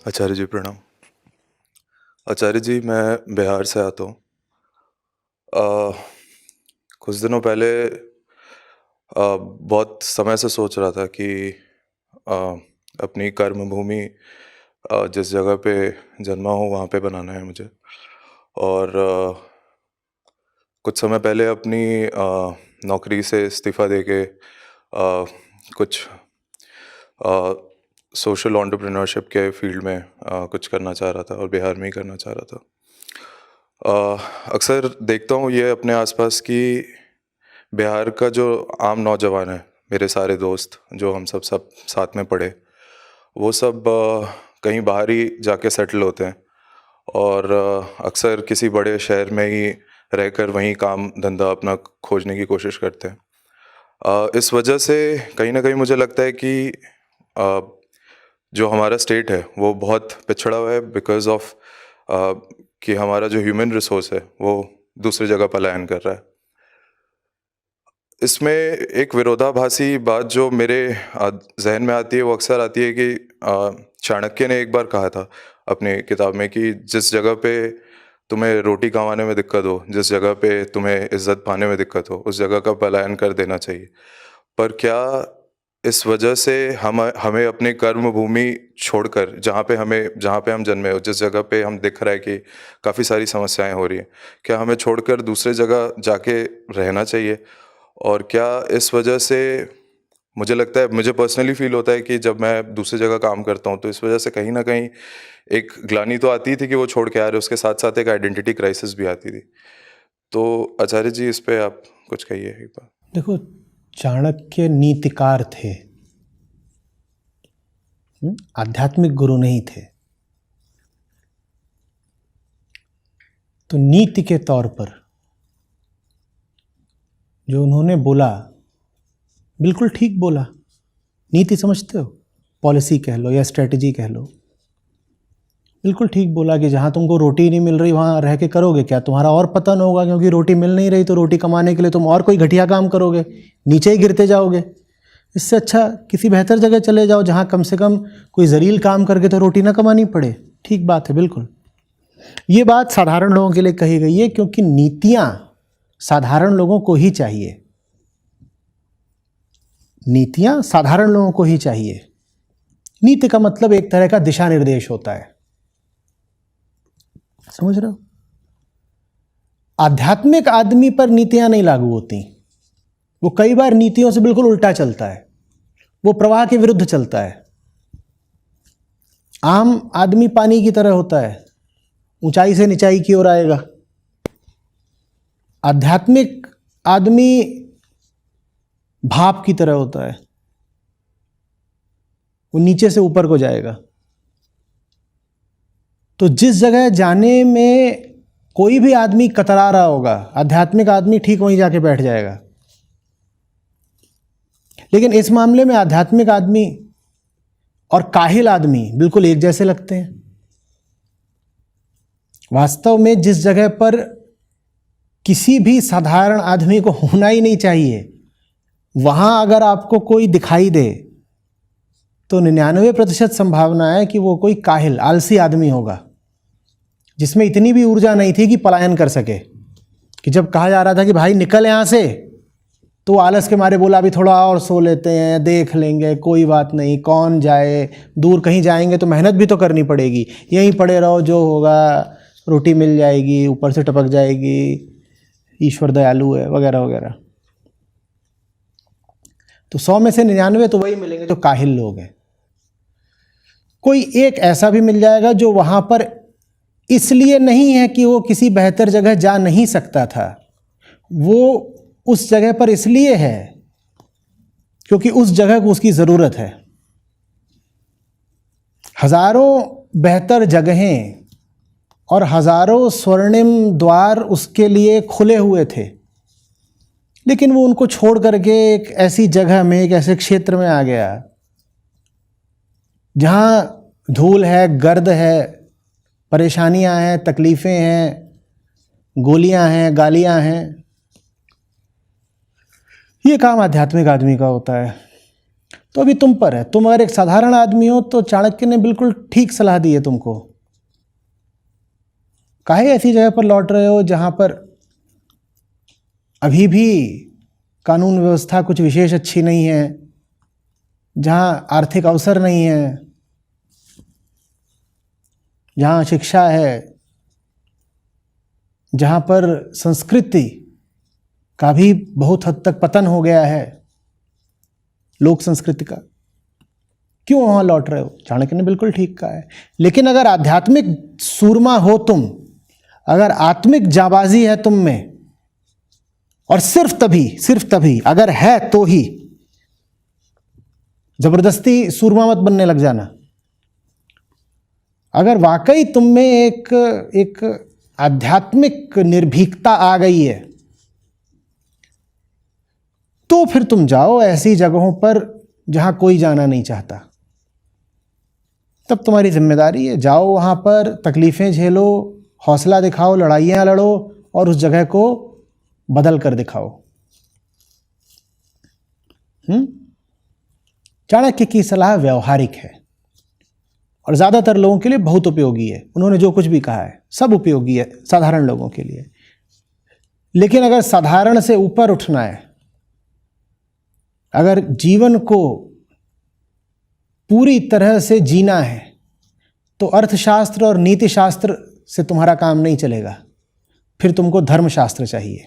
आचार्य जी प्रणाम। आचार्य जी, मैं बिहार से आता हूँ। कुछ दिनों पहले बहुत समय से सोच रहा था कि अ, अपनी कर्मभूमि जिस जगह पे जन्मा हूँ वहाँ पे बनाना है मुझे। और कुछ समय पहले अपनी नौकरी से इस्तीफ़ा देके कुछ सोशल एंटरप्रेन्योरशिप के फील्ड में कुछ करना चाह रहा था और बिहार में ही करना चाह रहा था। अक्सर देखता हूँ ये अपने आसपास कि बिहार का जो आम नौजवान है, मेरे सारे दोस्त जो हम सब साथ में पढ़े, वो सब कहीं बाहर ही जाके सेटल होते हैं और अक्सर किसी बड़े शहर में ही रहकर वहीं काम धंधा अपना खोजने की कोशिश करते हैं। इस वजह से कहीं ना कहीं मुझे लगता है कि अ, जो हमारा स्टेट है वो बहुत पिछड़ा हुआ है बिकॉज ऑफ कि हमारा जो ह्यूमन रिसोर्स है वो दूसरी जगह पलायन कर रहा है। इसमें एक विरोधाभासी बात जो मेरे जहन में आती है वो अक्सर आती है कि चाणक्य ने एक बार कहा था अपनी किताब में कि जिस जगह पे तुम्हें रोटी कमाने में दिक्कत हो, जिस जगह पे तुम्हें इज्जत पाने में दिक्कत हो, उस जगह का पलायन कर देना चाहिए। पर क्या इस वजह से हम हमें अपनी कर्म भूमि छोड़कर जहाँ पे हम जन्मे हो, जिस जगह पे हम दिख रहा है कि काफ़ी सारी समस्याएं हो रही हैं, क्या हमें छोड़कर दूसरे जगह जाके रहना चाहिए? और क्या इस वजह से मुझे लगता है, मुझे पर्सनली फील होता है कि जब मैं दूसरी जगह काम करता हूँ तो इस वजह से कहीं ना कहीं एक ग्लानि तो आती थी कि वो छोड़ के आ रहे, उसके साथ साथ एक आइडेंटिटी क्राइसिस भी आती थी। तो आचार्य जी, इस पे आप कुछ कहिए एक बार। देखो, चाणक्य नीतिकार थे, आध्यात्मिक गुरु नहीं थे। तो नीति के तौर पर जो उन्होंने बोला बिल्कुल ठीक बोला। नीति समझते हो, पॉलिसी कह लो या स्ट्रेटजी कह लो, बिल्कुल ठीक बोला कि जहाँ तुमको रोटी नहीं मिल रही वहाँ रह के करोगे क्या? तुम्हारा और पतन होगा, क्योंकि रोटी मिल नहीं रही तो रोटी कमाने के लिए तुम और कोई घटिया काम करोगे, नीचे ही गिरते जाओगे। इससे अच्छा किसी बेहतर जगह चले जाओ जहाँ कम से कम कोई जलील काम करके तो रोटी ना कमानी पड़े। ठीक बात है, बिल्कुल। ये बात साधारण लोगों के लिए कही गई है, क्योंकि नीतियाँ साधारण लोगों को ही चाहिए। नीतियाँ साधारण लोगों को ही चाहिए। नीति का मतलब एक तरह का दिशा निर्देश होता है, समझ रहे हो? आध्यात्मिक आदमी पर नीतियां नहीं लागू होती। वो कई बार नीतियों से बिल्कुल उल्टा चलता है, वो प्रवाह के विरुद्ध चलता है। आम आदमी पानी की तरह होता है, ऊंचाई से निचाई की ओर आएगा। आध्यात्मिक आदमी भाप की तरह होता है, वो नीचे से ऊपर को जाएगा। तो जिस जगह जाने में कोई भी आदमी कतरा रहा होगा, आध्यात्मिक आदमी ठीक वहीं जाके बैठ जाएगा। लेकिन इस मामले में आध्यात्मिक आदमी और काहिल आदमी बिल्कुल एक जैसे लगते हैं। वास्तव में जिस जगह पर किसी भी साधारण आदमी को होना ही नहीं चाहिए, वहां अगर आपको कोई दिखाई दे तो 99% संभावना है कि वो कोई काहिल आलसी आदमी होगा, जिसमें इतनी भी ऊर्जा नहीं थी कि पलायन कर सके। कि जब कहा जा रहा था कि भाई निकल यहां से, तो आलस के मारे बोला अभी थोड़ा और सो लेते हैं, देख लेंगे, कोई बात नहीं, कौन जाए, दूर कहीं जाएंगे तो मेहनत भी तो करनी पड़ेगी, यहीं पड़े रहो, जो होगा रोटी मिल जाएगी, ऊपर से टपक जाएगी, ईश्वर दयालु है, वगैरह वगैरह। तो 100 में से 99 तो वही मिलेंगे जो काहिल लोग हैं। कोई एक ऐसा भी मिल जाएगा जो वहां पर इसलिए नहीं है कि वो किसी बेहतर जगह जा नहीं सकता था, वो उस जगह पर इसलिए है क्योंकि उस जगह को उसकी जरूरत है। हजारों बेहतर जगहें और हजारों स्वर्णिम द्वार उसके लिए खुले हुए थे, लेकिन वो उनको छोड़ करके एक ऐसी जगह में, एक ऐसे क्षेत्र में आ गया जहां धूल है, गर्द है, परेशानियां हैं, तकलीफें हैं, गोलियां हैं, गालियां हैं। ये काम आध्यात्मिक आदमी का होता है। तो अभी तुम पर है। तुम अगर एक साधारण आदमी हो तो चाणक्य ने बिल्कुल ठीक सलाह दी है तुमको। काहे ऐसी जगह पर लौट रहे हो जहां पर अभी भी कानून व्यवस्था कुछ विशेष अच्छी नहीं है, जहां आर्थिक अवसर नहीं है, जहां शिक्षा है, जहां पर संस्कृति का भी बहुत हद तक पतन हो गया है, लोक संस्कृति का। क्यों वहां लौट रहे हो? चाणक्य ने बिल्कुल ठीक कहा है। लेकिन अगर आध्यात्मिक सूरमा हो तुम, अगर आत्मिक जाबाजी है तुम में, और सिर्फ तभी अगर है तो ही, जबरदस्ती सूरमा मत बनने लग जाना। अगर वाकई तुम में एक आध्यात्मिक निर्भीकता आ गई है तो फिर तुम जाओ ऐसी जगहों पर जहां कोई जाना नहीं चाहता। तब तुम्हारी जिम्मेदारी है, जाओ वहां पर, तकलीफें झेलो, हौसला दिखाओ, लड़ाइयां लड़ो और उस जगह को बदल कर दिखाओ। चाणक्य की सलाह व्यवहारिक है और ज्यादातर लोगों के लिए बहुत उपयोगी है। उन्होंने जो कुछ भी कहा है सब उपयोगी है साधारण लोगों के लिए। लेकिन अगर साधारण से ऊपर उठना है, अगर जीवन को पूरी तरह से जीना है, तो अर्थशास्त्र और नीतिशास्त्र से तुम्हारा काम नहीं चलेगा। फिर तुमको धर्मशास्त्र चाहिए।